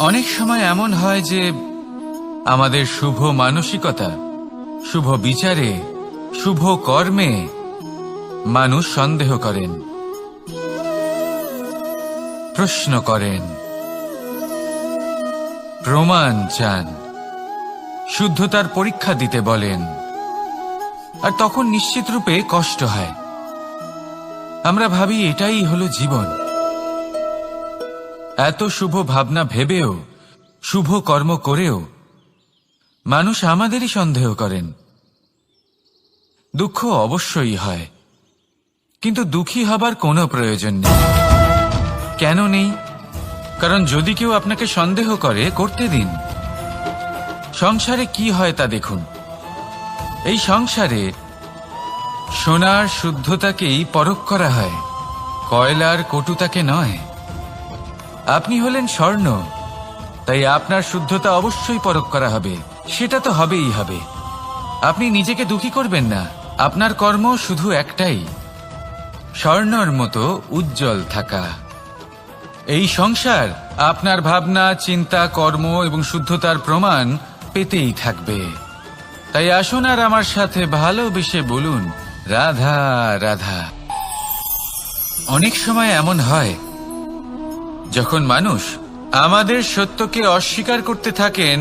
অনেক সময় এমন হয় যে আমাদের শুভ মানসিকতা, শুভ বিচারে, শুভ কর্মে মানুষ সন্দেহ করেন, প্রশ্ন করেন, প্রমাণ চান, শুদ্ধতার পরীক্ষা দিতে বলেন, আর তখন নিশ্চিত রূপে কষ্ট হয়। আমরা ভাবি এটাই হলো জীবন। এত শুভ ভাবনা ভেবেও, শুভ কর্ম করেও মানুষ আমাদেরই সন্দেহ করেন। দুঃখ অবশ্যই হয়, কিন্তু দুঃখী হবার কোনো প্রয়োজন নেই। কেন নেই? কারণ যদি কেউ আপনাকে সন্দেহ করে, করতে দিন। সংসারে কি হয় তা দেখুন। এই সংসারে সোনার শুদ্ধতাকেই পরখ করা হয়, কয়লার কটুতাকে নয়। আপনি হলেন স্বর্ণ, তাই আপনার শুদ্ধতা অবশ্যই পরখ করা হবে। সেটা তো হবেই হবে। আপনি নিজেকে দুঃখী করবেন না। আপনার কর্ম শুধু একটাই, স্বর্ণর মতো উজ্জ্বল থাকা। এই সংসার আপনার ভাবনা, চিন্তা, কর্ম এবং শুদ্ধতার প্রমাণ পেতেই থাকবে। তাই আসুন আর আমার সাথে ভালোবেসে বলুন, রাধা রাধা। অনেক সময় এমন হয় যখন মানুষ আমাদের সত্যকে অস্বীকার করতে থাকেন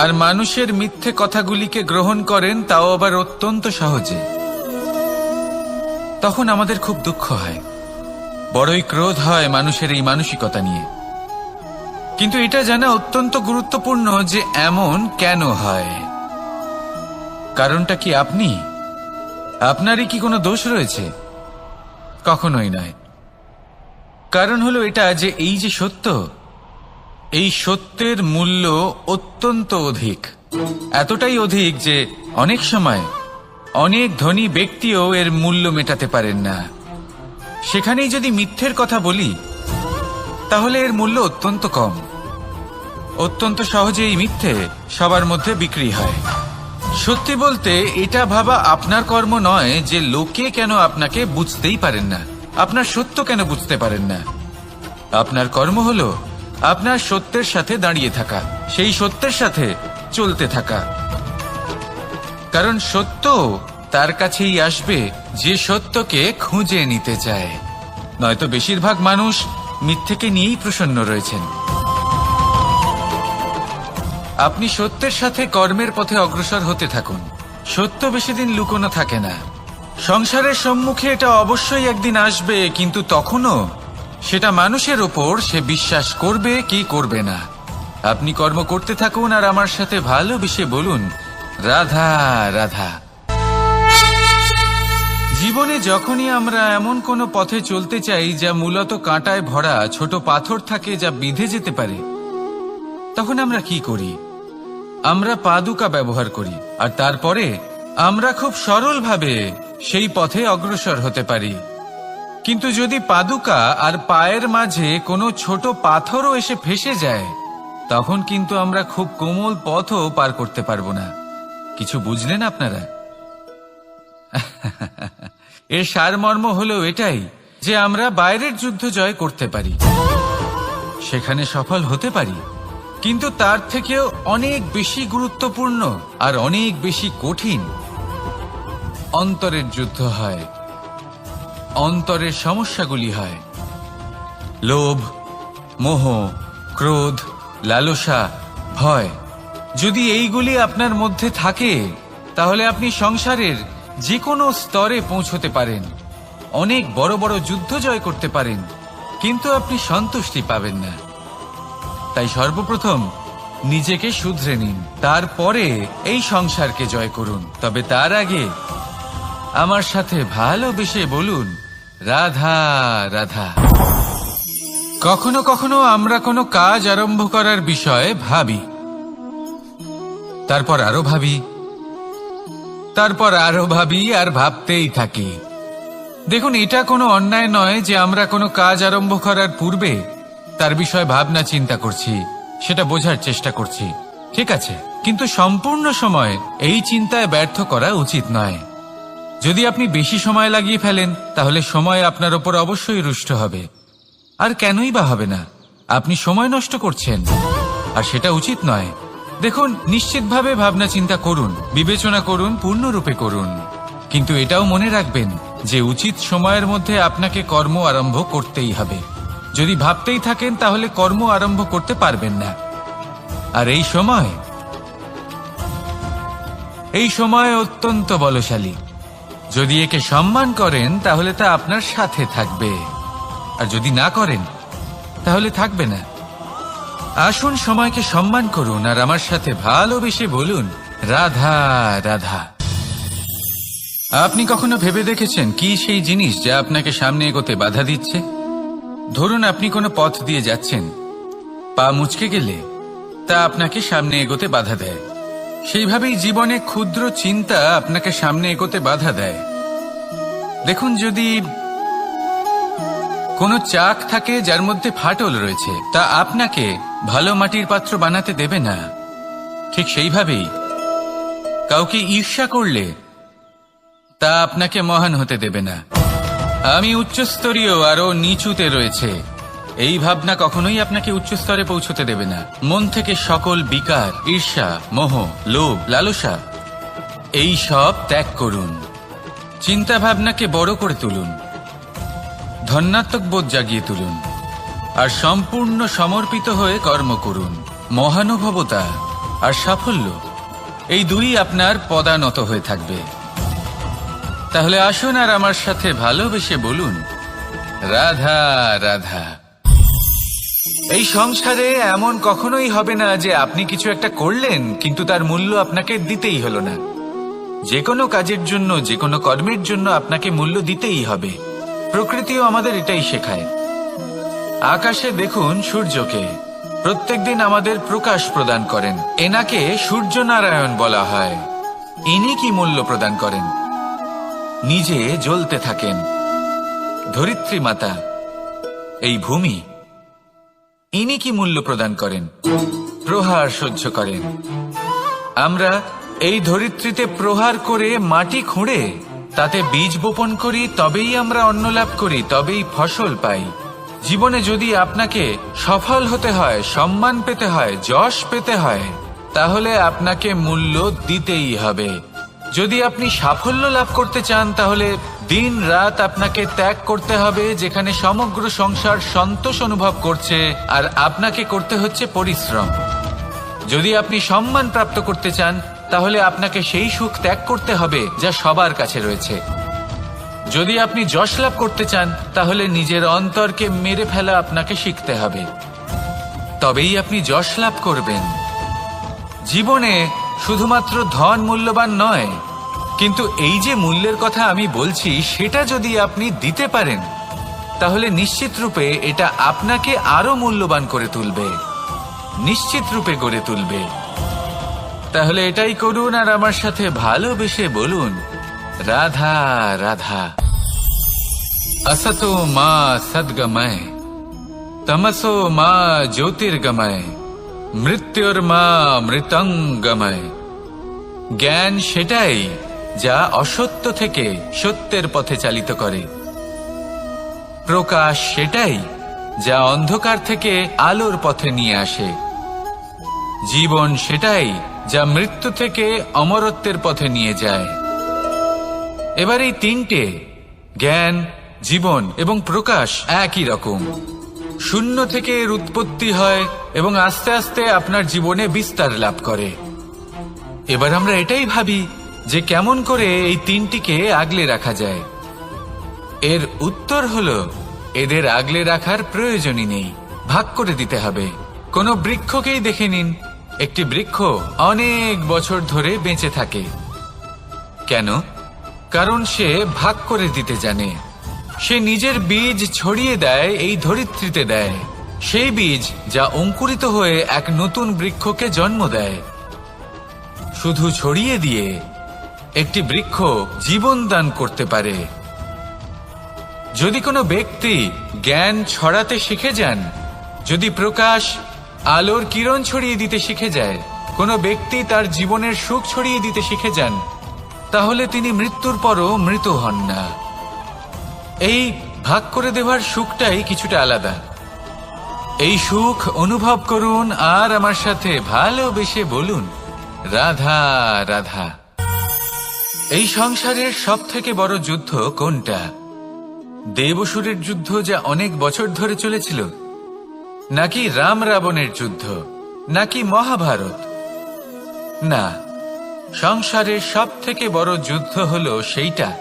আর মানুষের মিথ্যে কথাগুলিকে গ্রহণ করেন, তাও আবার অত্যন্ত সহজে। তখন আমাদের খুব দুঃখ হয়, বড়ই ক্রোধ হয় মানুষের এই মানসিকতা নিয়ে। কিন্তু এটা জানা অত্যন্ত গুরুত্বপূর্ণ যে এমন কেন হয়। কারণটা কি আপনি? আপনারই কি কোনো দোষ রয়েছে? কখনোই নয়। কারণ হলো এটা যে এই যে সত্য, এই সত্যের মূল্য অত্যন্ত অধিক। এতটাই অধিক যে অনেক সময় অনেক ধনী ব্যক্তিও এর মূল্য মেটাতে পারেন না। সেখানেই যদি মিথ্যের কথা বলি, তাহলে এর মূল্য অত্যন্ত কম। অত্যন্ত সহজে এই মিথ্যে সবার মধ্যে বিক্রি হয়। সত্যি বলতে এটা ভাবা আপনার কর্ম নয় যে লোকে কেন আপনাকে বুঝতেই পারেন না, আপনার সত্য কেন বুঝতে পারেন না। আপনার কর্ম হলো আপনার সত্যের সাথে দাঁড়িয়ে থাকা, সেই সত্যের সাথে চলতে থাকা। কারণ সত্য তার কাছেই আসবে যে সত্যকে খুঁজে নিতে চায়। নয়তো বেশিরভাগ মানুষ মিথ্যেকে নিয়েই প্রসন্ন রয়েছেন। আপনি সত্যের সাথে কর্মের পথে অগ্রসর হতে থাকুন। সত্য বেশি দিন লুকোনো থাকে না। সংসারের সম্মুখে এটা অবশ্যই একদিন আসবে, কিন্তু তখনও সেটা মানুষের ওপর সে বিশ্বাস করবে কি করবে না। আপনি কর্ম করতে থাকুন আর আমার সাথে ভালোবেসে বলুন, রাধা রাধা। জীবনে যখনই আমরা এমন কোনো পথে চলতে চাই যা মূলত কাঁটায় ভরা ছোট পাথর থাকে, যা বিঁধে যেতে পারে, তখন আমরা কি করি? আমরা পাদুকা ব্যবহার করি, আর তারপরে আমরা খুব সরলভাবে সেই পথে অগ্রসর হতে পারি। কিন্তু যদি পাদুকা আর পায়ের মাঝে কোনো ছোট পাথরও এসে ফেসে যায়, তখন কিন্তু আমরা খুব কোমল পথও পার করতে পারবো না। কিছু বুঝলেন আপনারা? এর সারমর্ম হলো এটাই যে আমরা বাইরের যুদ্ধ জয় করতে পারি, সেখানে সফল হতে পারি, কিন্তু তার থেকেও অনেক বেশি গুরুত্বপূর্ণ আর অনেক বেশি কঠিন অন্তরের যুদ্ধ হয়। অন্তরের সমস্যাগুলি হয় লোভ, মোহ, ক্রোধ, লালসা, ভয়। যদি এইগুলি আপনার মধ্যে থাকে, তাহলে আপনি সংসারের যে কোনো স্তরে পৌঁছতে পারেন, অনেক বড় বড় যুদ্ধ জয় করতে পারেন, কিন্তু আপনি সন্তুষ্টি পাবেন না। তাই সর্বপ্রথম নিজেকে শুধরে নিন, তারপরে এই সংসারকে জয় করুন। তবে তার আগে আমার সাথে ভালোবেসে বলুন, রাধা রাধা। কখনো কখনো আমরা কোনো কাজ আরম্ভ করার বিষয়ে ভাবি, তারপর আরো ভাবি, তারপর আরো ভাবি, আর ভাবতেই থাকি। দেখুন, এটা কোনো অন্যায় নয় যে আমরা কোনো কাজ আরম্ভ করার পূর্বে তার বিষয়ে ভাবনা চিন্তা করছি, সেটা বোঝার চেষ্টা করছি, ঠিক আছে। কিন্তু সম্পূর্ণ সময় এই চিন্তায় ব্যর্থ করা উচিত নয়। যদি আপনি বেশি সময় লাগিয়ে ফেলেন, তাহলে সময় আপনার ওপর অবশ্যই রুষ্ট হবে। আর কেনই বা হবে না? আপনি সময় নষ্ট করছেন, আর সেটা উচিত নয়। দেখুন, নিশ্চিতভাবে ভাবনা চিন্তা করুন, বিবেচনা করুন, পূর্ণরূপে করুন, কিন্তু এটাও মনে রাখবেন যে উচিত সময়ের মধ্যে আপনাকে কর্ম আরম্ভ করতেই হবে। যদি ভাবতেই থাকেন তাহলে কর্ম আরম্ভ করতে পারবেন না। আর এই সময় অত্যন্ত বলশালী। যদি একে সম্মান করেন তাহলে তা আপনার সাথে থাকবে, আর যদি না করেন তাহলে থাকবে না। আসুন সময়কে সম্মান করুন আর আমার সাথে ভালোবেসে বলুন, রাধা রাধা। আপনি কখনো ভেবে দেখেছেন কি সেই জিনিস যা আপনাকে সামনে এগোতে বাধা দিচ্ছে? ধরুন আপনি কোনো পথ দিয়ে যাচ্ছেন, পা মুচকে গেলে তা আপনাকে সামনে এগোতে বাধা দেয়। সেইভাবেই জীবনে ক্ষুদ্র চিন্তা আপনাকে সামনে এগোতে বাধা দেয়। দেখুন, যদি কোনো চাক থাকে যার মধ্যে ফাটল রয়েছে, তা আপনাকে ভালো মাটির পাত্র বানাতে দেবে না। ঠিক সেইভাবেই কাউকে ঈর্ষা করলে তা আপনাকে মহান হতে দেবে না। আমি উচ্চস্তরীয়, আরো নিচুতে রয়েছে, এই ভাবনা কখনোই আপনাকে উচ্চ স্তরে পৌঁছতে দেবে না। মন থেকে সকল বিকার, ঈর্ষা, মোহ, লোভ, লালসা এই সব ত্যাগ করুন। চিন্তা ভাবনাকে বড় করে তুলুন, ধন্যাত্মক বোধ জাগিয়ে তুলুন, আর সম্পূর্ণ সমর্পিত হয়ে কর্ম করুন। মহানুভবতা আর সাফল্য এই দুই আপনার পদানত হয়ে থাকবে। তাহলে আসুন আর আমার সাথে ভালোবেসে বলুন, রাধা রাধা। এই সংসারে এমন কখনোই হবে না যে আপনি কিছু একটা করলেন কিন্তু তার মূল্য আপনাকে দিতেই হলো না। যে কোনো কাজের জন্য, যে কোনো কর্মের জন্য আপনাকে মূল্য দিতেই হবে। প্রকৃতিও আমাদের এটাই শেখায়। আকাশে দেখুন সূর্যকে, প্রত্যেকদিন আমাদের প্রকাশ প্রদান করেন। এনাকে সূর্য নারায়ণ বলা হয়। ইনি কি মূল্য প্রদান করেন? নিজে জ্বলতে থাকেন। ধরিত্রী মাতা, এই ভূমি, ইনি কি মূল্য প্রদান করেন? প্রহার সহ্য করেন। আমরা এই ধরিত্রীতে প্রহার করে মাটি খুঁড়ে তাতে বীজ বপন করি, তবেই আমরা অন্ন লাভ করি, তবেই ফসল পাই। জীবনে যদি আপনাকে সফল হতে হয়, সম্মান পেতে হয়, যশ পেতে হয়, তাহলে আপনাকে মূল্য দিতেই হবে। যদি আপনি সাফল্য লাভ করতে চান তাহলে দিন রাত আপনাকে ত্যাগ করতে হবে, যেখানে সমগ্র সংসার সন্তোষ অনুভব করছে, আর আপনাকে করতে হচ্ছে পরিশ্রম। যদি আপনি সম্মান প্রাপ্ত করতে চান তাহলে আপনাকে সেই সুখ ত্যাগ করতে হবে যা সবার কাছে রয়েছে। যদি আপনি যশ লাভ করতে চান তাহলে নিজের অন্তরকে মেরে ফেলা আপনাকে শিখতে হবে, তবেই আপনি যশ লাভ করবেন। জীবনে শুধুমাত্র ধন মূল্যবান নয়, কিন্তু এই যে মূল্যের কথা আমি বলছি সেটা যদি আপনি দিতে পারেন তাহলে নিশ্চিত রূপে এটা আপনাকে আরো মূল্যবান করে তুলবে, নিশ্চিত রূপে গড়ে তুলবে। তাহলে এটাই করুন আর আমার সাথে ভালোবেসে বলুন, রাধা রাধা। असतो मा सद्गमय, तमसो मा ज्योतिर्गमय, মৃত্যুর্মা মৃতঙ্গময়। জ্ঞান সেটাই যা অসত্য থেকে সত্যের পথে চালিত করে। প্রকাশ সেটাই যা অন্ধকার থেকে আলোর পথে নিয়ে আসে। জীবন সেটাই যা মৃত্যু থেকে অমরত্বের পথে নিয়ে যায়। এবার এই তিনটে, জ্ঞান, জীবন এবং প্রকাশ, একই রকম। শূন্য থেকে এর উৎপত্তি হয় এবং আস্তে আস্তে আপনার জীবনে বিস্তার লাভ করে। এবার আমরা এটাই ভাবি যে কেমন করে এই তিনটিকে আগলে রাখা যায়। এর উত্তর হলো, এদের আগলে রাখার প্রয়োজনই নেই, ভাগ করে দিতে হবে। কোনো বৃক্ষকেই দেখে নিন, একটি বৃক্ষ অনেক বছর ধরে বেঁচে থাকে। কেন? কারণ সে ভাগ করে দিতে জানে। সে নিজের বীজ ছড়িয়ে দেয়, এই ধরিত্রীতে দেয়, সেই বীজ যা অঙ্কুরিত হয়ে এক নতুন বৃক্ষকে জন্ম দেয়। শুধু ছড়িয়ে দিয়ে একটি বৃক্ষ জীবন দান করতে পারে। যদি কোনো ব্যক্তি জ্ঞান ছড়াতে শিখে যান, যদি প্রকাশ, আলোর কিরণ ছড়িয়ে দিতে শিখে যায়, কোনো ব্যক্তি তার জীবনের সুখ ছড়িয়ে দিতে শিখে যান, তাহলে তিনি মৃত্যুর পরও মৃত হন না। এই ভাগ করে দেওয়ার সুখটাই কিছুটা আলাদা। এই সুখ অনুভব করুন আর আমার সাথে ভালোবেসে বলুন, রাধা রাধা। এই সংসারের সব থেকে বড় যুদ্ধ কোনটা? দেব-অসুরের যুদ্ধ, যা অনেক বছর ধরে চলেছিল, নাকি রাম রাবণের যুদ্ধ, নাকি মহাভারত? না, সংসারের সব থেকে বড় যুদ্ধ হলো সেইটা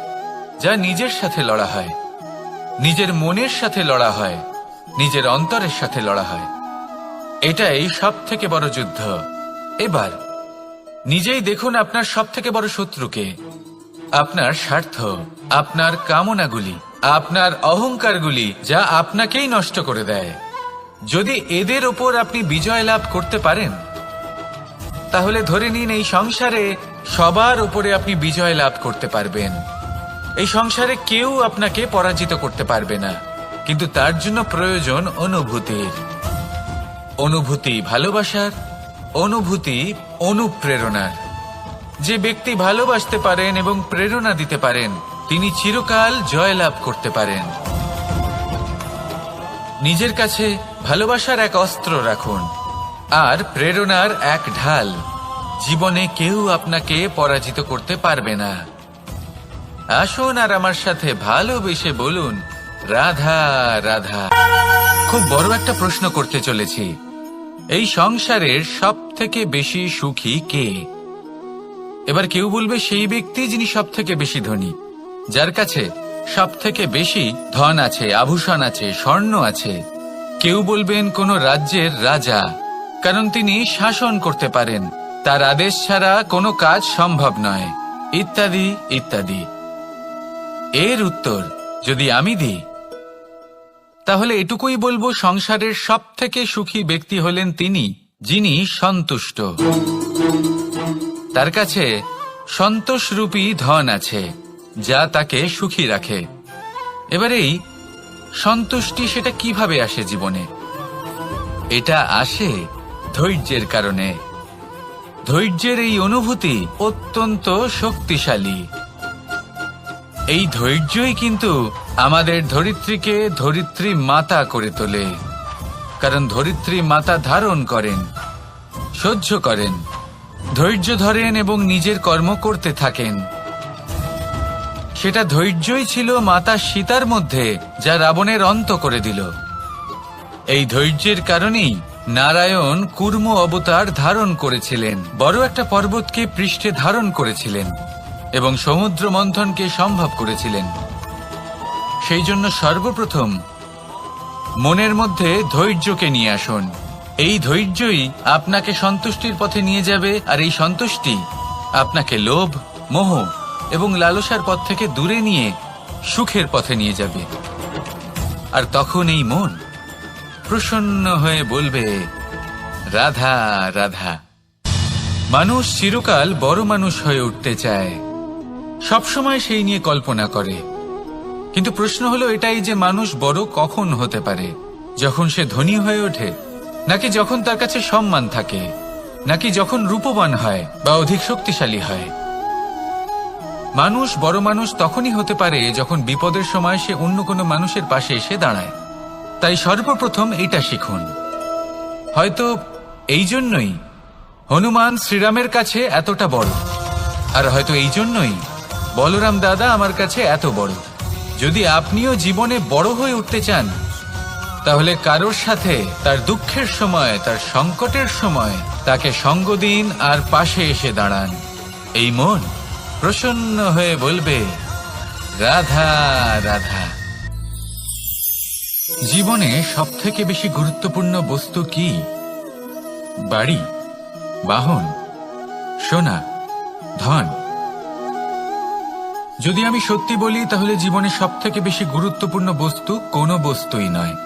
যা নিজের সাথে লড়া হয়, নিজের মনের সাথে লড়া হয়, নিজের অন্তরের সাথে লড়া হয়। এটাই সব থেকে বড় যুদ্ধ। এবার নিজেই দেখুন আপনার সব থেকে বড় শত্রুকে। আপনার স্বার্থ, আপনার কামনাগুলি, আপনার অহংকারগুলি, যা আপনাকেই নষ্ট করে দেয়। যদি এদের ওপর আপনি বিজয় লাভ করতে পারেন, তাহলে ধরে নিন এই সংসারে সবার উপরে আপনি বিজয় লাভ করতে পারবেন। এই সংসারে কেউ আপনাকে পরাজিত করতে পারবে না। কিন্তু তার জন্য প্রয়োজন অনুভূতির। অনুভূতি ভালোবাসার, অনুভূতি অনুপ্রেরণার। যে ব্যক্তি ভালোবাসতে পারেন এবং প্রেরণা দিতে পারেন, তিনি চিরকাল জয় লাভ করতে পারেন। নিজের কাছে ভালোবাসার এক অস্ত্র রাখুন আর প্রেরণার এক ঢাল। জীবনে কেউ আপনাকে পরাজিত করতে পারবে না। আসুন আর আমার সাথে ভালোবেসে বলুন, রাধা রাধা। খুব বড় একটা প্রশ্ন করতে চলেছি। এই সংসারের সব থেকে বেশি সুখী কে? এবার কেউ বলবে সেই ব্যক্তি যিনি সব থেকে বেশি ধনী, যার কাছে সব থেকে বেশি ধন আছে, আভূষণ আছে, স্বর্ণ আছে। কেউ বলবেন কোন রাজ্যের রাজা, কারণ তিনি শাসন করতে পারেন, তার আদেশ ছাড়া কোনো কাজ সম্ভব নয়, ইত্যাদি ইত্যাদি। এর উত্তর যদি আমি দিই, তাহলে এটুকুই বলবো, সংসারের সব থেকে সুখী ব্যক্তি হলেন তিনি যিনি সন্তুষ্ট। তার কাছে সন্তোষরূপী ধন আছে, যা তাকে সুখী রাখে। এবার এই সন্তুষ্টি, সেটা কিভাবে আসে জীবনে? এটা আসে ধৈর্যের কারণে। ধৈর্যের এই অনুভূতি অত্যন্ত শক্তিশালী। এই ধৈর্যই কিন্তু আমাদের ধরিত্রীকে ধরিত্রী মাতা করে তোলে। কারণ ধরিত্রী মাতা ধারণ করেন, সহ্য করেন, ধৈর্য ধরেন এবং নিজের কর্ম করতে থাকেন। সেটা ধৈর্যই ছিল মাতা সীতার মধ্যে, যা রাবণের অন্ত করে দিল। এই ধৈর্যের কারণেই নারায়ণ কুর্ম অবতার ধারণ করেছিলেন, বড় একটা পর্বতকে পৃষ্ঠে ধারণ করেছিলেন এবং সমুদ্র মন্থনকে সম্ভব করেছিলেন। সেই জন্য সর্বপ্রথম মনের মধ্যে ধৈর্যকে নিয়ে আসুন। এই ধৈর্যই আপনাকে সন্তুষ্টির পথে নিয়ে যাবে, আর এই সন্তুষ্টি আপনাকে লোভ, মোহ এবং লালসার পথ থেকে দূরে নিয়ে সুখের পথে নিয়ে যাবে। আর তখন এই মন প্রসন্ন হয়ে বলবে, রাধা রাধা। মানুষ চিরকাল বড় মানুষ হয়ে উঠতে চায়, সবসময় সেই নিয়ে কল্পনা করে। কিন্তু প্রশ্ন হলো এটাই যে মানুষ বড় কখন হতে পারে? যখন সে ধনী হয়ে ওঠে, নাকি যখন তার কাছে সম্মান থাকে, নাকি যখন রূপবান হয় বা অধিক শক্তিশালী হয়? মানুষ বড় মানুষ তখনই হতে পারে যখন বিপদের সময় সে অন্য কোনো মানুষের পাশে এসে দাঁড়ায়। তাই সর্বপ্রথম এটা শিখুন। হয়তো এই জন্যই হনুমান শ্রীরামের কাছে এতটা বড়, আর হয়তো এই জন্যই বলরাম দাদা আমার কাছে এত বড়। যদি আপনিও জীবনে বড় হয়ে উঠতে চান, তাহলে কারোর সাথে তার দুঃখের সময়, তার সংকটের সময় তাকে সঙ্গ দিন আর পাশে এসে দাঁড়ান। এই মন প্রসন্ন হয়ে বলবে, রাধা রাধা। জীবনে সবথেকে বেশি গুরুত্বপূর্ণ বস্তু কি? বাড়ি, বাহন, সোনা, ধন। যদি আমি সত্যি বলি, তাহলে জীবনে সবথেকে বেশি গুরুত্বপূর্ণ বস্তু কোনো বস্তুই নয়।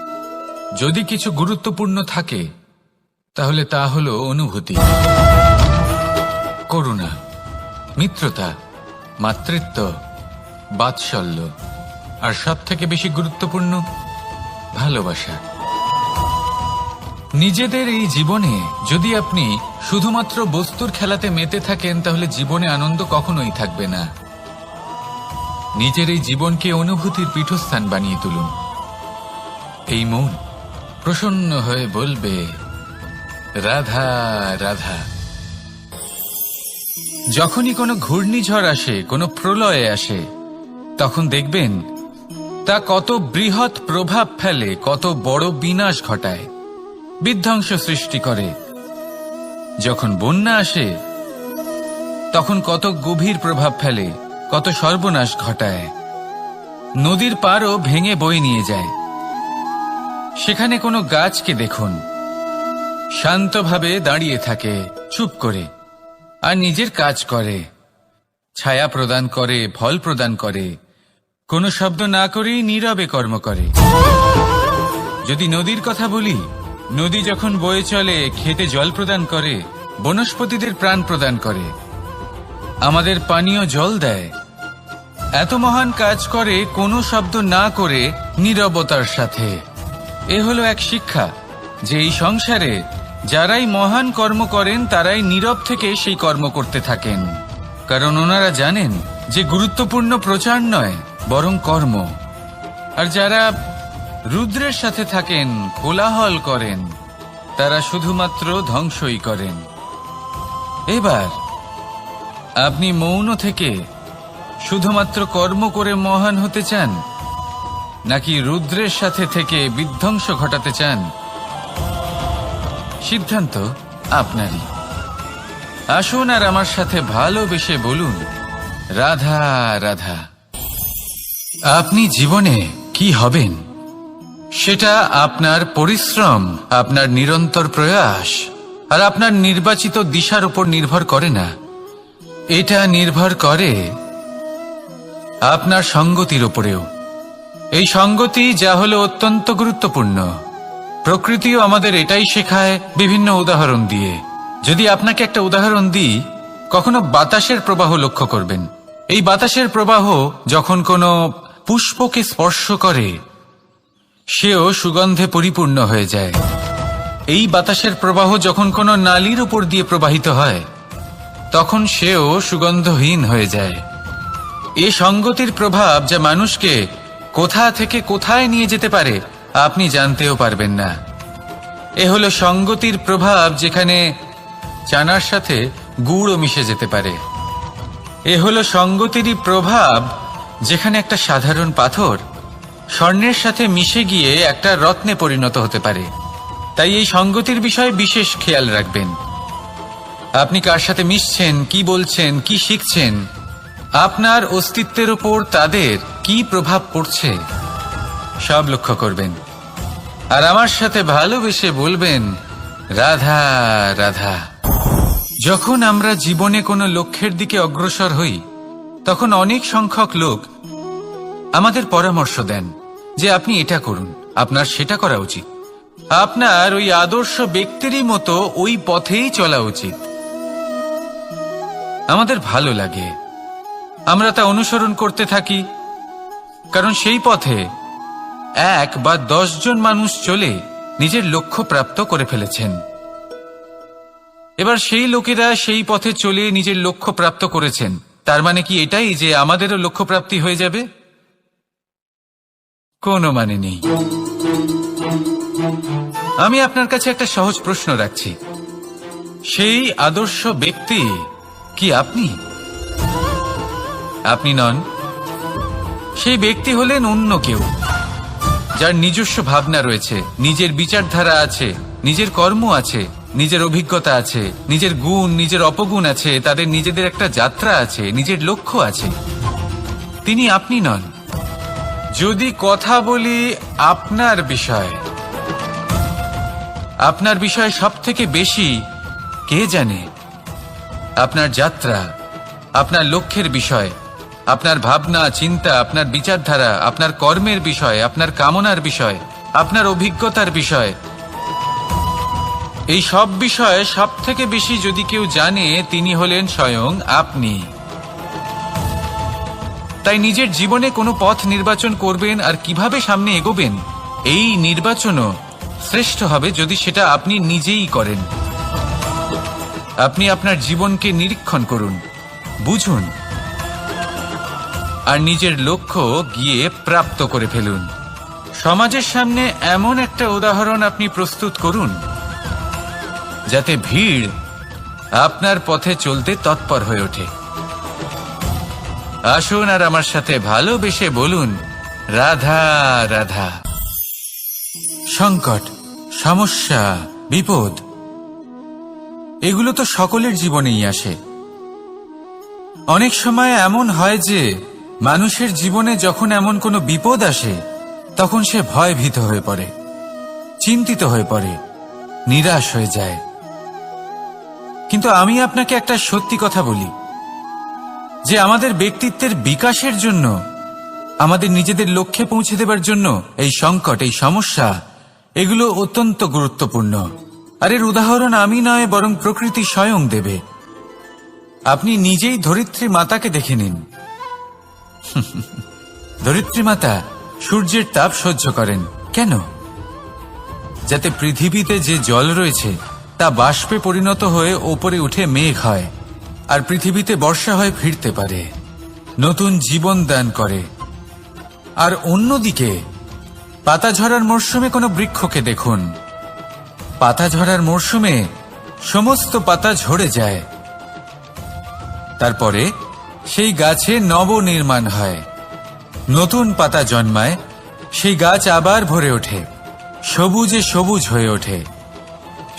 যদি কিছু গুরুত্বপূর্ণ থাকে, তাহলে তা হলো অনুভূতি, করুণা, মিত্রতা, মাতৃত্ব, বাৎসল্য, আর সবথেকে বেশি গুরুত্বপূর্ণ ভালোবাসা। নিজেদের এই জীবনে যদি আপনি শুধুমাত্র বস্তুর খেলাতে মেতে থাকেন, তাহলে জীবনে আনন্দ কখনোই থাকবে না। নিজের এই জীবনকে অনুভূতির পীঠস্থান বানিয়ে তুলুন। এই মন প্রসন্ন হয়ে বলবে, রাধা রাধা। যখনই কোনো ঘূর্ণিঝড় আসে, কোনো প্রলয় আসে, তখন দেখবেন তা কত বৃহৎ প্রভাব ফেলে, কত বড় বিনাশ ঘটায়, বিধ্বংস সৃষ্টি করে। যখন বন্যা আসে তখন কত গভীর প্রভাব ফেলে, কত সর্বনাশ ঘটায়। নদীর পাড়ও ভেঙে বয়ে নিয়ে যায়। সেখানে কোনো গাছকে দেখুন, শান্তভাবে দাঁড়িয়ে থাকে, চুপ করে, আর নিজের কাজ করে, ছায়া প্রদান করে, ফল প্রদান করে, কোনো শব্দ না করেই নীরবে কর্ম করে। যদি নদীর কথা বলি, নদী যখন বয়ে চলে, খেতে জল প্রদান করে, বনস্পতিদের প্রাণ প্রদান করে, আমাদের পানীয় জল দেয়। এত মহান কাজ করে কোনো শব্দ না করে, নীরবতার সাথে। এ হলো এক শিক্ষা যে এই সংসারে যারাই মহান কর্ম করেন তারাই নীরব থেকে সেই কর্ম করতে থাকেন, কারণ ওনারা জানেন যে গুরুত্বপূর্ণ প্রচার নয়, বরং কর্ম। আর যারা রুদ্রের সাথে থাকেন, কোলাহল করেন, তারা শুধুমাত্র ধ্বংসই করেন। এবার আপনি মৌন থেকে শুধুমাত্র কর্ম করে মহান হতে চান, নাকি রুদ্রের সাথে থেকে বিধ্বংস ঘটাতে চান? সিদ্ধান্ত আপনারই। আসুন আর আমার সাথে ভালোবেসে বলুন, রাধা রাধা। আপনি জীবনে কি হবেন সেটা আপনার পরিশ্রম, আপনার নিরন্তর প্রয়াস আর আপনার নির্বাচিত দিশার উপর নির্ভর করে না। এটা নির্ভর করে আপনার সঙ্গতির উপরেও। এই সঙ্গতি যা হলো অত্যন্ত গুরুত্বপূর্ণ। প্রকৃতিও আমাদের এটাই শেখায় বিভিন্ন উদাহরণ দিয়ে। যদি আপনাকে একটা উদাহরণ দিই, কখনো বাতাসের প্রবাহ লক্ষ্য করবেন। এই বাতাসের প্রবাহ যখন কোনো পুষ্পকে স্পর্শ করে, সেও সুগন্ধে পরিপূর্ণ হয়ে যায়। এই বাতাসের প্রবাহ যখন কোনো নালীর উপর দিয়ে প্রবাহিত হয়, তখন সেও সুগন্ধহীন হয়ে যায়। এই সঙ্গতির প্রভাব যা মানুষকে কোথা থেকে কোথায় নিয়ে যেতে পারে আপনি জানতেও পারবেন না। এ হলো সঙ্গতির প্রভাব, যেখানে চানার সাথে গুড়ও মিশে যেতে পারে। এ হলো সঙ্গতিরই প্রভাব, যেখানে একটা সাধারণ পাথর স্বর্ণের সাথে মিশে গিয়ে একটা রত্নে পরিণত হতে পারে। তাই এই সঙ্গতির বিষয়ে বিশেষ খেয়াল রাখবেন। আপনি কার সাথে মিশছেন, কি বলছেন, কি শিখছেন, আপনার অস্তিত্বের উপর তাদের কি প্রভাব পড়ছে, সব লক্ষ্য করবেন। আর আমার সাথে ভালোবেসে বলবেন, রাধা রাধা। যখন আমরা জীবনে কোনো লক্ষ্যের দিকে অগ্রসর হই, তখন অনেক সংখ্যক লোক আমাদের পরামর্শ দেন যে আপনি এটা করুন, আপনার সেটা করা উচিত, আপনার ওই আদর্শ ব্যক্তিরই মতো ওই পথেই চলা উচিত। আমাদের ভালো লাগে, আমরা তা অনুসরণ করতে থাকি, কারণ সেই পথে 1 বা 10 জন মানুষ চলে নিজের লক্ষ্য প্রাপ্ত করে ফেলেছেন। এবার সেই লোকেরা সেই পথে চলে নিজের লক্ষ্য প্রাপ্ত করেছেন, তার মানে কি এটাই যে আমাদেরও লক্ষ্য প্রাপ্তি হয়ে যাবে? কোনো মানে নেই। আমি আপনার কাছে একটা সহজ প্রশ্ন রাখছি, সেই আদর্শ ব্যক্তি কি আপনি? আপনি নন। সেই ব্যক্তি হলেন অন্য কেউ, যার নিজস্ব ভাবনা রয়েছে, নিজের বিচারধারা আছে, নিজের কর্ম আছে, নিজের অভিজ্ঞতা আছে, নিজের গুণ, নিজের অপগুণ আছে, তাদের নিজেদের একটা যাত্রা আছে, নিজের লক্ষ্য আছে। তিনি আপনি নন। যদি কথা বলি আপনার বিষয়ে, আপনার বিষয়ে সব থেকে বেশি কে জানে? আপনার যাত্রা, আপনার লক্ষ্যের বিষয়, আপনার ভাবনা চিন্তা, আপনার বিচারধারা, আপনার কর্মের বিষয়, আপনার কামনার বিষয়, আপনার অভিজ্ঞতার বিষয়, এই সব বিষয়ে সব থেকে বেশি যদি কেউ জানে, তিনি হলেন স্বয়ং আপনি। তাই নিজের জীবনে কোনো পথ নির্বাচন করবেন আর কিভাবে সামনে এগোবেন, এই নির্বাচনও শ্রেষ্ঠ হবে যদি সেটা আপনি নিজেই করেন। আপনি আপনার জীবনকে নিরীক্ষণ করুন, বুঝুন, আর নিজের লক্ষ্য গিয়ে প্রাপ্ত করে ফেলুন। সমাজের সামনে এমন একটা উদাহরণ আপনি প্রস্তুত করুন যাতে ভিড় আপনার পথে চলতে তৎপর হয়ে ওঠে। আসুন আর আমার সাথে ভালোবেসে বলুন, রাধা রাধা। সংকট, সমস্যা, বিপদ এগুলো তো সকলের জীবনেই আসে। অনেক সময় এমন হয় যে মানুষের জীবনে যখন এমন কোনো বিপদ আসে তখন সে ভয়ভীত হয়ে পড়ে, চিন্তিত হয়ে পড়ে, নিরাশ হয়ে যায়। কিন্তু আমি আপনাকে একটা সত্যি কথা বলি যে আমাদের ব্যক্তিত্বের বিকাশের জন্য, আমাদের নিজেদের লক্ষ্যে পৌঁছে দেবার জন্য এই সংকট, এই সমস্যা এগুলো অত্যন্ত গুরুত্বপূর্ণ। আর এর উদাহরণ আমি নয়, বরং প্রকৃতি স্বয়ং দেবে। আপনি নিজেই ধরিত্রী মাতাকে দেখে নিন। ধরিত্রী মাতা সূর্যের তাপ সহ্য করেন কেন? যাতে পৃথিবীতে যে জল রয়েছে তা বাষ্পে পরিণত হয়ে ওপরে উঠে মেঘ হয়, আর পৃথিবীতে বর্ষা হয়ে ফিরতে পারে, নতুন জীবন দান করে। আর অন্যদিকে পাতা ঝরার মরশুমে কোনো বৃক্ষকে দেখুন, পাতা ঝরার মরশুমে সমস্ত পাতা ঝরে যায়, তারপরে সেই গাছে নবনির্মাণ হয়, নতুন পাতা জন্মায়, সেই গাছ আবার ভরে ওঠে, সবুজে সবুজ হয়ে ওঠে।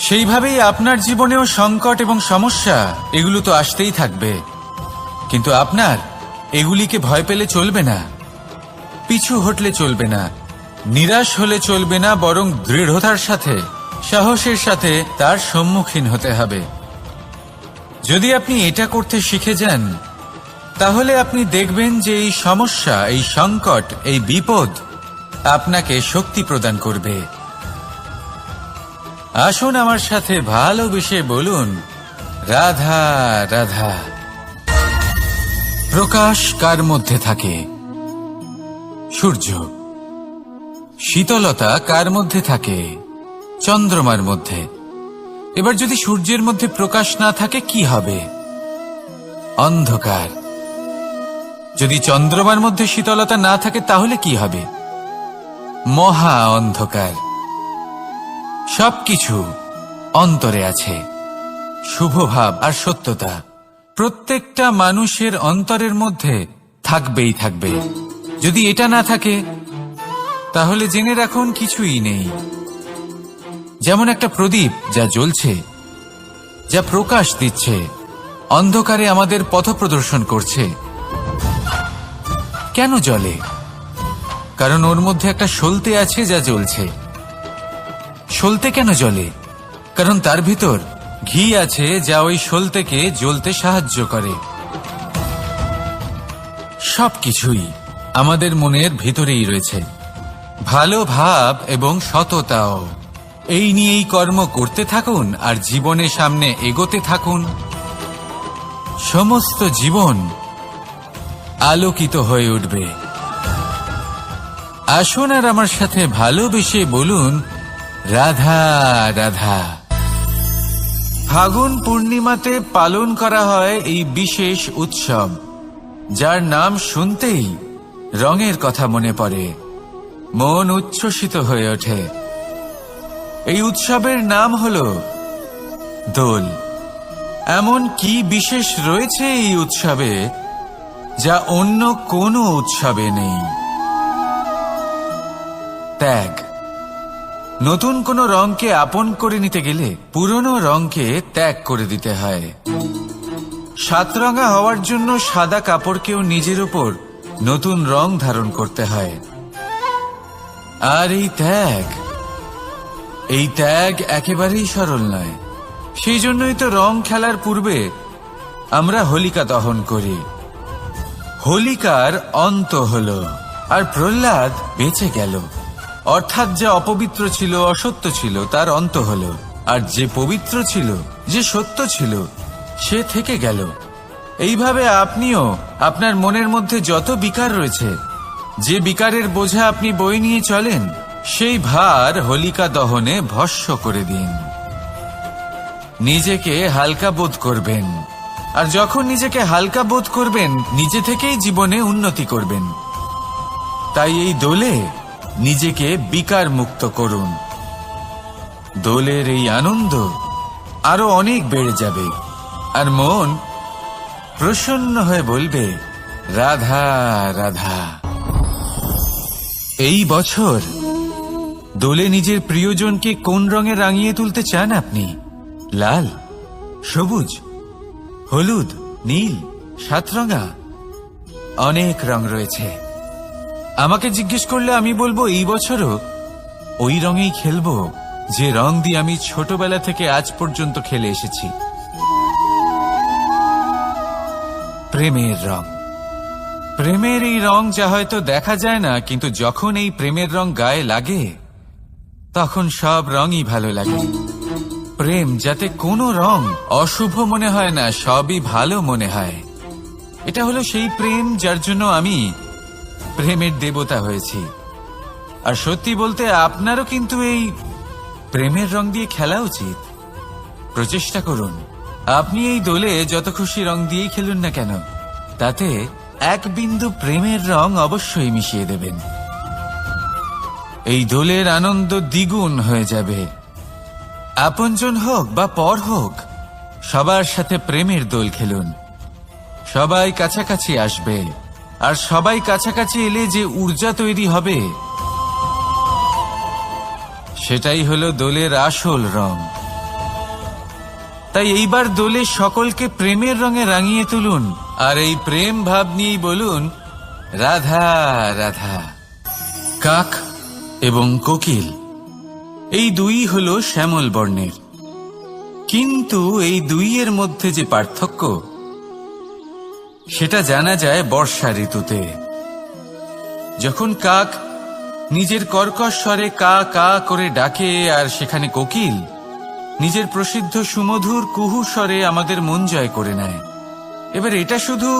সেইভাবেই আপনার জীবনেও সংকট এবং সমস্যা এগুলো তো আসতেই থাকবে, কিন্তু আপনার এগুলিকে ভয় পেলে চলবে না, পিছু হটলে চলবে না, নিরাশ হলে চলবে না, বরং দৃঢ়তার সাথে, সাহসের সাথে তার সম্মুখীন হতে হবে। যদি আপনি এটা করতে শিখে যান তাহলে আপনি দেখবেন যে এই সমস্যা, এই সংকট, এই বিপদ আপনাকে শক্তি প্রদান করবে। আসুন আমার সাথে ভালোবেসে বলুন, রাধা রাধা। প্রকাশ কার মধ্যে থাকে? সূর্য। শীতলতা কার মধ্যে থাকে? চন্দ্রমার মধ্যে। এবার যদি সূর্যের মধ্যে প্রকাশ না থাকে কি হবে? অন্ধকার। যদি চন্দ্রমার মধ্যে শীতলতা না থাকে তাহলে কি হবে? মহা অন্ধকার। সবকিছু অন্তরে আছে, শুভভাব আর সত্যতা প্রত্যেকটা মানুষের অন্তরের মধ্যে থাকবেই থাকবে। যদি এটা না থাকে তাহলে জেনে রাখুন কিছুই নেই। যেমন একটা প্রদীপ যা জ্বলছে, যা প্রকাশ দিচ্ছে, অন্ধকারে আমাদের পথ প্রদর্শন করছে। কেন জ্বলে? কারণ ওর মধ্যে একটা সলতে আছে যা জ্বলছে। সলতে কেন জ্বলে? কারণ তার ভিতর ঘি আছে যা ওই সলতেকে জ্বলতে সাহায্য করে। সবকিছুই আমাদের মনের ভিতরেই রয়েছে, ভালো ভাব এবং সততাও। এই নিয়েই কর্ম করতে থাকুন আর জীবনের সামনে এগোতে থাকুন। সমস্ত জীবন আলোকিত হয়ে উঠবে। আসুন আর আমার সাথে ভালোবেসে বলুন, রাধা রাধা। ফাগুন পূর্ণিমাতে পালন করা হয় এই বিশেষ উৎসব, যার নাম শুনতেই রঙের কথা মনে পড়ে, মন উচ্ছ্বসিত হয়ে ওঠে। এই উৎসবের নাম হল দোল। এমন কি বিশেষ রয়েছে এই উৎসবে যা অন্য কোনো উৎসবে নেই? ত্যাগ। নতুন কোনো রঙকে আপন করে নিতে গেলে পুরনো রঙকে ত্যাগ করে দিতে হয়। সাতরঙা হওয়ার জন্য সাদা কাপড়কেও নিজের উপর নতুন রং ধারণ করতে হয়। আর এই ত্যাগ একেবারেই সরল নয়। সেই জন্যই তো রং খেলার পূর্বে আমরা হোলিকা দহন করি। হোলিকার অন্ত হল, আর প্রহ্লাদ বেঁচে গেল। অর্থাৎ যা অপবিত্র ছিল, অসত্য ছিল, তার অন্ত হল, আর যে পবিত্র ছিল, যে সত্য ছিল, সে থেকে গেল। এইভাবে আপনিও আপনার মনের মধ্যে যত বিকার রয়েছে, যে বিকারের বোঝা আপনি বয়ে নিয়ে চলেন, সেই ভার হোলিকা দহনে ভস্ম করে দিন। নিজেকে হালকা বোধ করবেন, আর যখন নিজেকে হালকা বোধ করবেন, নিজে থেকেই জীবনে উন্নতি করবেন। তাই এই দোলে নিজেকে বিকার মুক্ত করুন। দোলের এই আনন্দ আরো অনেক বেড়ে যাবে, আর মন প্রসন্ন হয়ে বলবে, রাধা রাধা। এই বছর দোলে নিজের প্রিয়জনকে কোন রঙে রাঙিয়ে তুলতে চান আপনি? লাল, সবুজ, হলুদ, নীল, সাতরঙা, অনেক রং রয়েছে। আমাকে জিজ্ঞেস করলে আমি বলবো এই বছরও ওই রঙেই খেলবো যে রং দিয়ে আমি ছোটবেলা থেকে আজ পর্যন্ত খেলে এসেছি, প্রেমের রং। প্রেমের এই রং যা হয়তো দেখা যায় না, কিন্তু যখন এই প্রেমের রং গায়ে লাগে তখন সব রঙই ভালো লাগে। প্রেম যাতে কোনো রং অশুভ মনে হয় না, সবই ভালো মনে হয়। এটা হলো সেই প্রেম যার জন্য আমি প্রেমের দেবতা হয়েছি। আর সত্যি বলতে আপনারও কিন্তু এই প্রেমের রং দিয়ে খেলা উচিত। প্রচেষ্টা করুন, আপনি এই দোলে যত খুশি রং দিয়েই খেলুন না কেন, তাতে এক বিন্দু প্রেমের রং অবশ্যই মিশিয়ে দেবেন। এই দোলের আনন্দ দ্বিগুণ হয়ে যাবে। আপনজন হোক বা পর হোক, সবার সাথে প্রেমের দোল খেলুন। সবাই কাছাকাছি আসবে, আর সবাই কাছাকাছি এলে যে ঊর্জা তৈরি হবে সেটাই হলো দোলের আসল রং। তাই এইবার দোলে সকলকে প্রেমের রঙে রাঙিয়ে তুলুন, আর এই প্রেম ভাব নিয়েই বলুন, রাধা রাধা। কাক এবং কোকিল এই দুই হলো শ্যামল বর্ণের, কিন্তু এই দুইয়ের মধ্যে যে পার্থক্য সেটা জানা যায় বর্ষা ঋতুতে। যখন কাক নিজের কর্কশ স্বরে কা কা করে ডাকে, আর সেখানে কোকিল নিজের প্রসিদ্ধ সুমধুর কুহু স্বরে আমাদের মন জয় করে নেয়। এবার এটা শুধু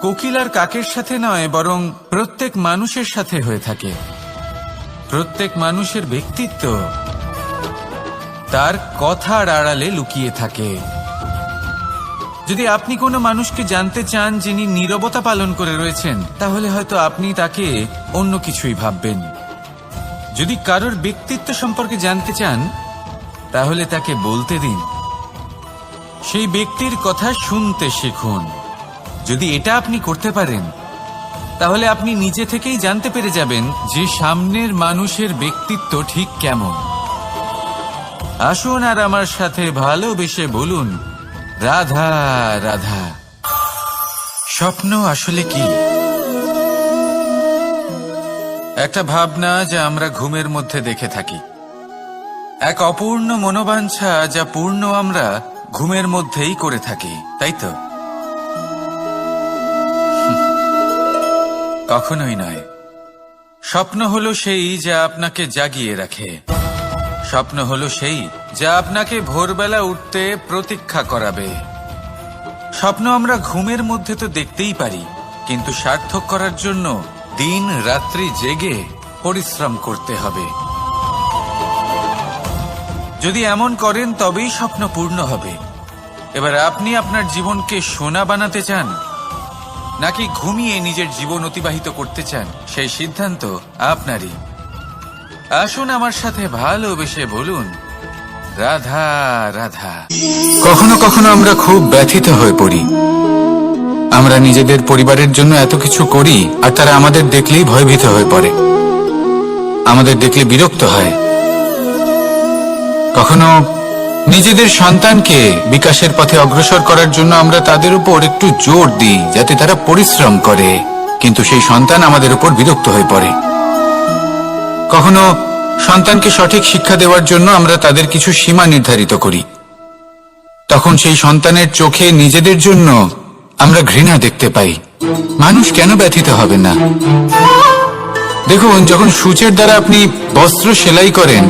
কোকিল আর কাকের সাথে নয়, বরং প্রত্যেক মানুষের সাথে হয়ে থাকে। প্রত্যেক মানুষের ব্যক্তিত্ব তার কথার আড়ালে লুকিয়ে থাকে। যদি আপনি কোনো মানুষকে জানতে চান যিনি নীরবতা পালন করে রয়েছেন, তাহলে হয়তো আপনি তাকে অন্য কিছুই ভাববেন। যদি কারোর ব্যক্তিত্ব সম্পর্কে জানতে চান, তাহলে তাকে বলতে দিন। সেই ব্যক্তির কথা শুনতে শিখুন। যদি এটা আপনি করতে পারেন, তাহলে আপনি নিজে থেকেই জানতে পেরে যাবেন যে সামনের মানুষের ব্যক্তিত্ব ঠিক কেমন। আসুন আর আমার সাথে ভালোবেসে বলুন, রাধা রাধা। স্বপ্ন আসলে কি? একটা ভাবনা যা আমরা ঘুমের মধ্যে দেখে থাকি, এক অপূর্ণ মনোবাঞ্ছা যা পূর্ণ আমরা ঘুমের মধ্যেই করে থাকি, তাই তো? কখনোই নয়। স্বপ্ন হলো সেই যা আপনাকে জাগিয়ে রাখে। স্বপ্ন হলো সেই যা আপনাকে ভোরবেলা উঠতে প্রতীক্ষা করাবে। স্বপ্ন আমরা ঘুমের মধ্যে তো দেখতেই পারি, কিন্তু সার্থক করার জন্য দিন রাত্রি জেগে পরিশ্রম করতে হবে। যদি এমন করেন তবেই স্বপ্ন পূর্ণ হবে। এবার আপনি আপনার জীবনকে সোনা বানাতে চান, নাকি ঘুমিয়ে নিজের জীবন অতিবাহিত করতে চান, সেই সিদ্ধান্ত আপনারই। আসুন আমার সাথে ভালোবেসে বলুন, রাধা রাধা। কখনো কখনো আমরা খুব ব্যথিত হয়ে পড়ি। আমরা নিজেদের পরিবারের জন্য এত কিছু করি, আর তারা আমাদের দেখলেই ভয়ভীত হয়ে পড়ে, আমাদের দেখলে বিরক্ত হয়। কখনো নিজেদের সন্তানকে বিকাশের পথে অগ্রসর করার জন্য আমরা তাদের উপর একটু জোর দিই যাতে তারা পরিশ্রম করে, কিন্তু সেই সন্তান আমাদের উপর বিরক্ত হয়ে পড়ে। কখনো সন্তানকে সঠিক শিক্ষা দেওয়ার জন্য আমরা তাদের কিছু সীমা নির্ধারিত করি, তখন সেই সন্তানের চোখে নিজেদের জন্য আমরা ঘৃণা দেখতে পাই। মানুষ কেন ব্যথিত হবে না? দেখুন, যখন সূচের দ্বারা আপনি বস্ত্র সেলাই করেন,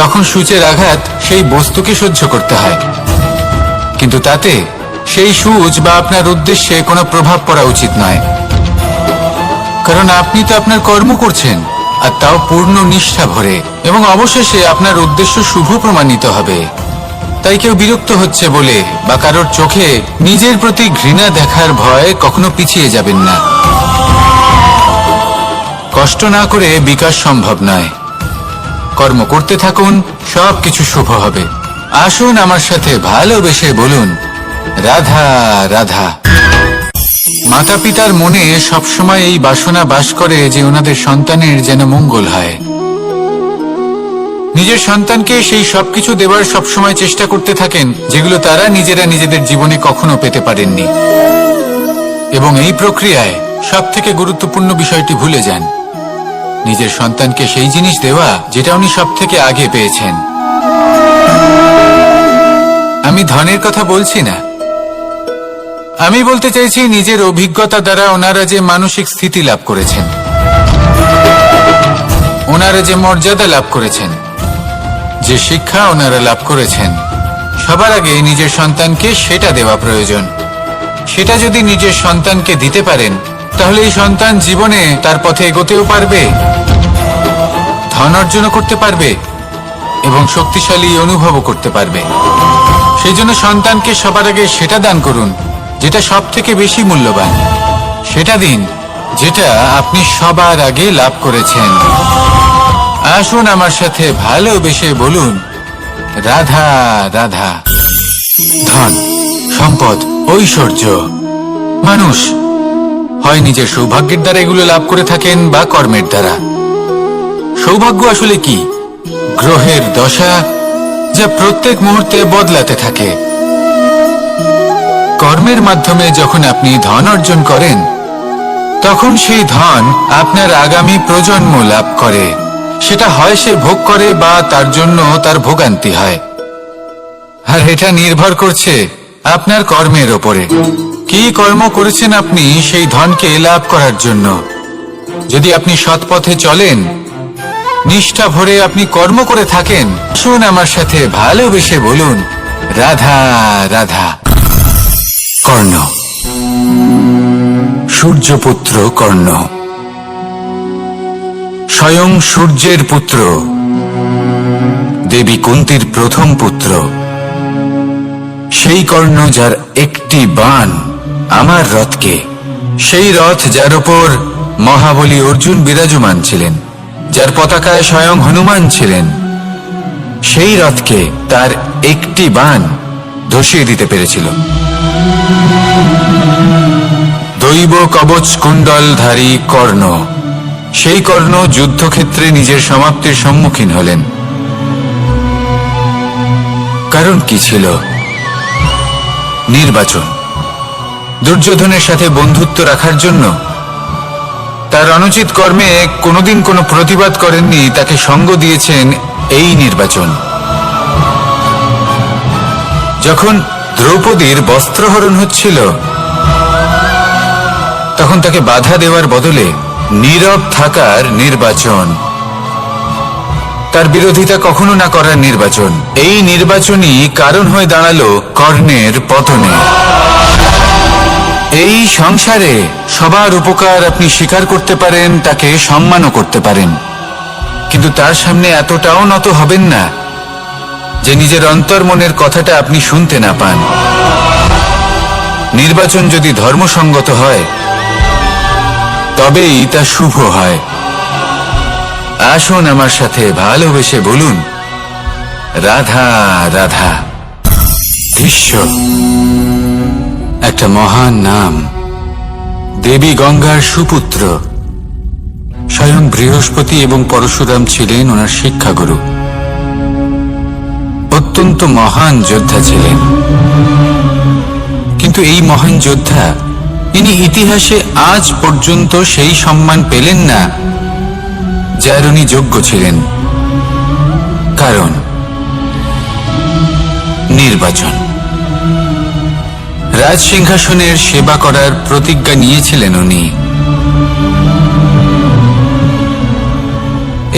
তখন সূচের আঘাত সেই বস্তুকে সহ্য করতে হয়, কিন্তু তাতে সেই সূচ বা আপনার উদ্দেশ্যে কোনো প্রভাব পড়া উচিত নয়, কারণ আপনি তো আপনার কর্ম করছেন, আর তাও পূর্ণ নিষ্ঠা ভরে, এবং অবশেষে আপনার উদ্দেশ্য শুভ প্রমাণিত হবে। তাই কেউ বিরক্ত হচ্ছে বলে বা কারোর চোখে নিজের প্রতি ঘৃণা দেখার ভয়ে কখনো পিছিয়ে যাবেন না। কষ্ট না করে বিকাশ সম্ভব নয়। কর্ম করতে থাকুন, সবকিছু শুভ হবে। আসুন আমার সাথে ভালোবেসে বলুন, রাধা রাধা। মাতা পিতার মনে সবসময় এই বাসনা বাস করে যে ওনাদের সন্তানের যেন মঙ্গল হয়। নিজের সন্তানকে সেই সবকিছু দেবার সবসময় চেষ্টা করতে থাকেন যেগুলো তারা নিজেরা নিজেদের জীবনে কখনো পেতে পারেননি, এবং এই প্রক্রিয়ায় সব থেকে গুরুত্বপূর্ণ বিষয়টি ভুলে যান, নিজের সন্তানকে সেই জিনিস দেওয়া যেটা উনি সব থেকে আগে পেয়েছেন। আমি ধনের কথা বলছি না, আমি বলতে চাইছি নিজের অভিজ্ঞতা দ্বারা ওনারা যে মানসিক স্থিতি লাভ করেছেন, ওনারা যে মর্যাদা লাভ করেছেন, যে শিক্ষা ওনারা লাভ করেছেন, সবার আগে নিজের সন্তানকে সেটা দেওয়া প্রয়োজন। সেটা যদি নিজের সন্তানকে দিতে পারেন, তাহলে এই সন্তান জীবনে তার পথে এগোতেও পারবে, ধন অর্জন করতে পারবে এবং শক্তিশালী অনুভবও করতে পারবে। সেই জন্য সন্তানকে সবার আগে সেটা দান করুন যেটা সব থেকে বেশি মূল্যবান। সেটা দিন যেটা আপনি সবার আগে লাভ করেছেন। আসুন আমার সাথে ভালোবেসে বলুন, রাধা রাধা। ধন, সম্পদ, ঐশ্বর্য, মানুষ হয় নিজের সৌভাগ্যের দ্বারা এগুলো লাভ করে থাকেন বা কর্মের দ্বারা। সৌভাগ্য আসলে কি? গ্রহের দশা যা প্রত্যেক মুহূর্তে বদলাতে থাকে। কর্মের মাধ্যমে যখন আপনি ধন অর্জন করেন, তখন সেই ধন আপনার আগামী প্রজন্ম লাভ করে। সেটা হয় সে ভোগ করে বা তার জন্য তার ভোগান্তি হয়। আর এটা নির্ভর করছে আপনার কর্মের ওপরে। কি কর্ম করেছেন আপনি সেই ধনকে লাভ করার জন্য? যদি আপনি সৎ পথে চলেন, নিষ্ঠা ভরে আপনি কর্ম করে থাকেন, শুন আমার সাথে ভালোবেসে বলুন, রাধা রাধা। কর্ণ, সূর্যপুত্র কর্ণ, স্বয়ং সূর্যের পুত্র, দেবী কুন্তির প্রথম পুত্র। সেই কর্ণ যার একটি বাণ আমার রথকে, সেই রথ যার উপর মহাবলী অর্জুন বিরাজমান ছিলেন, যার পতাকায় স্বয়ং হনুমান ছিলেন, সেই রথকে তার একটি বাণ ধসিয়ে দিতে পেরেছিল। দৈব কবচ কুণ্ডলধারী কর্ণ, সেই কর্ণ যুদ্ধক্ষেত্রে নিজের সমাপ্তির সম্মুখীন হলেন। কারণ কি ছিল? নির্বাচন। দুর্যোধনের সাথে বন্ধুত্ব রাখার জন্য তার অনুচিত কর্মে কোনোদিন কোনো প্রতিবাদ করেননি, তাকে সঙ্গ দিয়েছেন এই নির্বাচন। যখন দ্রৌপদীর বস্ত্রহরণ হচ্ছিল, তখন তাকে বাধা দেওয়ার বদলে নীরব থাকার নির্বাচন, তার বিরোধিতা কখনো না করার নির্বাচন। এই নির্বাচনই কারণ হয়ে দাঁড়ালো কর্ণের পতনে। এই সংসারে সবার উপকার আপনি স্বীকার করতে পারেন, তাকে সম্মানও করতে পারেন, কিন্তু তার সামনে এতটাও নত হবেন না যে নিজের অন্তর্মনের কথাটা আপনি শুনতে না পান। নির্বাচন যদি ধর্মসঙ্গত হয়, তবেই তা শুভ হয়। আসুন আমার সাথে ভালোবেসে বলুন, রাধা রাধা। ভীষ্ম, একটা মহান নাম, দেবী গঙ্গার সুপুত্র। স্বয়ং বৃহস্পতি এবং পরশুরাম ছিলেন ওনার শিক্ষাগুরু। অত্যন্ত মহান যোদ্ধা ছিলেন, কিন্তু এই মহান যোদ্ধা ইনি ইতিহাসে আজ পর্যন্ত সেই সম্মান পেলেন না যার উনি যোগ্য ছিলেন। কারণ নির্বাচন। রাজ সিংহাসনের সেবা করার প্রতিজ্ঞা নিয়েছিলেন উনি।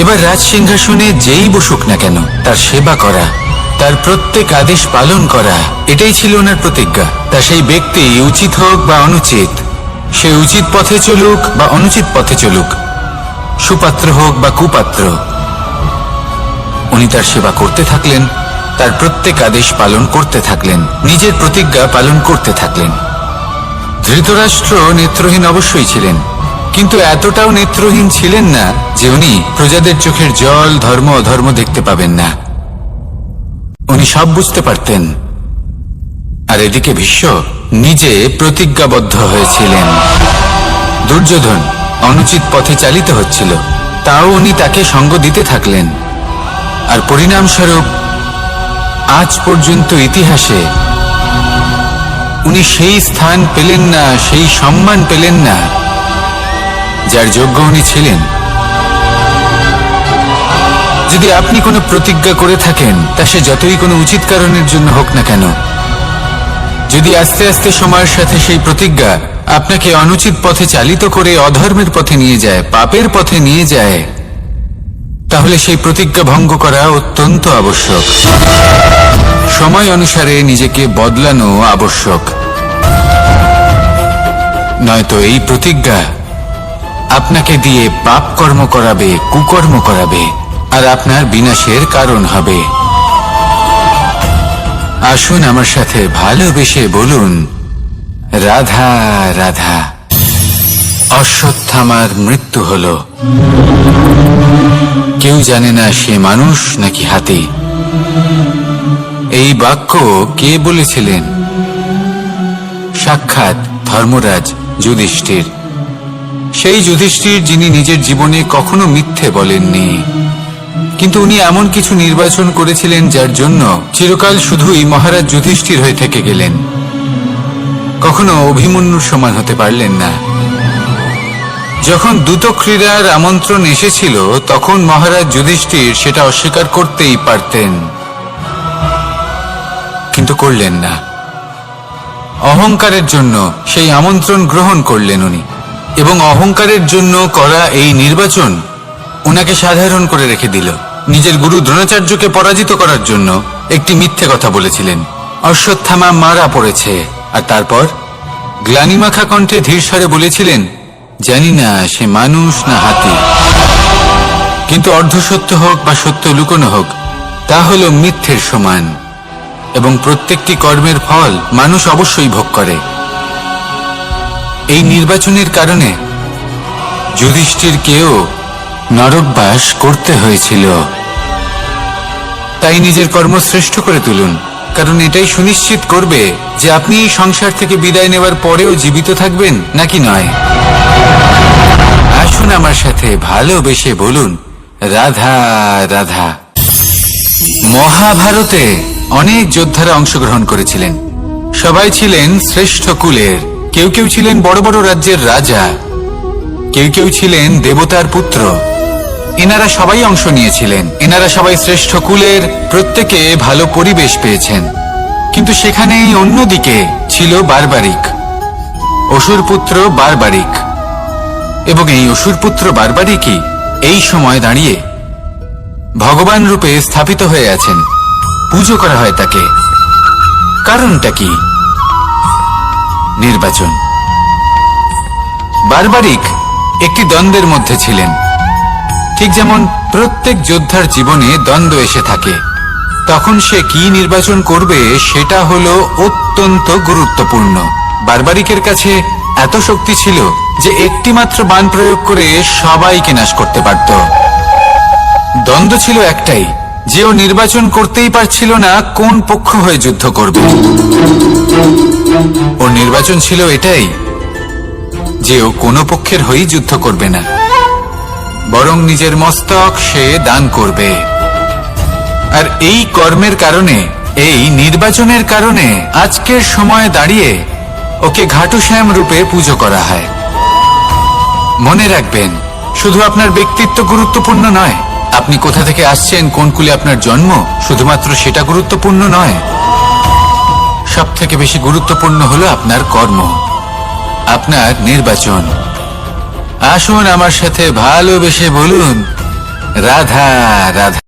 এবার রাজ সিংহাসনে যেই বসুক না কেন, তার সেবা করা, তার প্রত্যেক আদেশ পালন করা, এটাই ছিল ওনার প্রতিজ্ঞা। তা সেই ব্যক্তি উচিত হোক বা অনুচিত, সে উচিত পথে চলুক বা অনুচিত পথে চলুক, সুপাত্র হোক বা কুপাত্র, উনি তার সেবা করতে থাকলেন, তার প্রত্যেক আদেশ পালন করতে থাকলেন, নিজের প্রতিজ্ঞা পালন করতে থাকলেন। ধৃতরাষ্ট্র নেত্রহীন অবশ্যই ছিলেন, কিন্তু এতটাও নেত্রহীন ছিলেন না যে উনি প্রজাদের চোখের জল, ধর্ম অধর্ম দেখতে পাবেন না। উনি সব বুঝতে পারতেন। আর এদিকে ভীষ্ম নিজে প্রতিজ্ঞাবদ্ধ হয়েছিলেন। দুর্যোধন অনুচিত পথে চালিত হচ্ছিল, তাও উনি তাকে সঙ্গ দিতে থাকলেন। আর পরিণামস্বরূপ আজ পর্যন্ত ইতিহাসে উনি সেই স্থান পেলেন না, সেই সম্মান পেলেন না যার যোগ্য উনি ছিলেন। যদি আপনি কোনো প্রতিজ্ঞা করে থাকেন, তা সে যতই কোনো উচিত কারণের জন্য হোক না কেন, যদি আস্তে আস্তে সময়ের সাথে সেই প্রতিজ্ঞা আপনাকে অনুচিত পথে চালিত করে অধর্মের পথে নিয়ে যায়, পাপের পথে নিয়ে যায়, তাহলে সেই প্রতিজ্ঞা ভঙ্গ করা অত্যন্ত আবশ্যক। সময় অনুসারে নিজেকে বদলানো আবশ্যক, নয়তো এই প্রতিজ্ঞা আপনাকে দিয়ে পাপ কর্ম করাবে, কুকর্ম করাবে, আর আপনার বিনাশের কারণ হবে। আসুন আমার সাথে ভালোবেসে বলুন, রাধা রাধা। অশ্বত্থামার মৃত্যু হল। কেউ জানে না সে মানুষ নাকি হাতি। এই বাক্য কে বলেছিলেন? সাক্ষাৎ ধর্মরাজ যুধিষ্ঠির। সেই যুধিষ্ঠির যিনি নিজের জীবনে কখনো মিথ্যে বলেননি, কিন্তু উনি এমন কিছু নির্বাচন করেছিলেন যার জন্য চিরকাল শুধুই মহারাজ যুধিষ্ঠির হয়ে থেকে গেলেন। কখনো অভিমন্যুর সমান হতে পারলেন না। যখন দ্রুত ক্রীড়ার আমন্ত্রণ এসেছিল, তখন মহারাজ যুধিষ্ঠির সেটা অস্বীকার করতেই পারতেন, কিন্তু করলেন না। অহংকারের জন্য সেই আমন্ত্রণ গ্রহণ করলেন উনি, এবং অহংকারের জন্য করা এই নির্বাচন ওনাকে সাধারণ করে রেখে দিল। নিজের গুরু দ্রোণাচার্যকে পরাজিত করার জন্য একটি মিথ্যে কথা বলেছিলেন। অশ্বত্থামা মারা পড়েছে, আর তারপর গ্লানিমাখা কণ্ঠে ধীর স্বরে বলেছিলেন, জানি না সে মানুষ না হাতি। কিন্তু অর্ধসত্য হোক বা সত্য লুকোনো হোক, তা হল মিথ্যের সমান, এবং প্রত্যেকটি কর্মের ফল মানুষ অবশ্যই ভোগ করে। এই নির্বাচনের কারণে যুধিষ্ঠিরকেও নরকবাস করতে হয়েছিল। তাই নিজের কর্ম শ্রেষ্ঠ করে তুলুন, কারণ এটাই সুনিশ্চিত করবে যে আপনি এই সংসার থেকে বিদায় নেওয়ার পরেও জীবিত থাকবেন নাকি নয়। আসুন আমার সাথে ভালোবেসে বলুন, রাধা রাধা। মহাভারতে অনেক যোদ্ধারা অংশগ্রহণ করেছিলেন। সবাই ছিলেন শ্রেষ্ঠ কুলের। কেউ কেউ ছিলেন বড় বড় রাজ্যের রাজা, কেউ কেউ ছিলেন দেবতার পুত্র। এনারা সবাই অংশ নিয়েছিলেন। এনারা সবাই শ্রেষ্ঠ কুলের, প্রত্যেকে ভালো পরিবেশ পেয়েছেন। কিন্তু সেখানেই অন্যদিকে ছিল বারবারিক, অসুরপুত্র বারবারিক। এবং এই অসুরপুত্র বারবারিকই এই সময় দাঁড়িয়ে ভগবান রূপে স্থাপিত হয়ে আছেন। পুজো করা হয় তাকে। কারণটা কি? নির্বাচন। বারবারিক একটি দ্বন্দ্বের মধ্যে ছিলেন। ঠিক যেমন প্রত্যেক যোদ্ধার জীবনে দ্বন্দ্ব এসে থাকে, তখন সে কি নির্বাচন করবে সেটা হলো অত্যন্ত গুরুত্বপূর্ণ। বারবারিকের কাছে এত শক্তি ছিল যে একটি মাত্র বাণ প্রয়োগ করে সবাইকে নাশ করতে পারত। দ্বন্দ্ব ছিল একটাই, যে ও নির্বাচন করতেই পারছিল না কোন পক্ষ হয়ে যুদ্ধ করবে। ওর নির্বাচন ছিল এটাই যে ও কোনো পক্ষের হয়েই যুদ্ধ করবে না, বরং নিজের মস্তক সে দান করবে। আর এই কর্মের কারণে, এই নির্বাচনের কারণে আজকের সময়ে দাঁড়িয়ে ওকে ঘাটুশ্যাম রূপে পুজো করা হয়। মনে রাখবেন, শুধু আপনার ব্যক্তিত্ব গুরুত্বপূর্ণ নয়, আপনি কোথা থেকে আসছেন, কোন কুলে আপনার জন্ম, শুধুমাত্র সেটা গুরুত্বপূর্ণ নয়। সব থেকে বেশি গুরুত্বপূর্ণ হলো আপনার কর্ম, আপনার নির্বাচন। আসুন আমার সাথে ভালোবেসে বলুন, রাধা রাধা।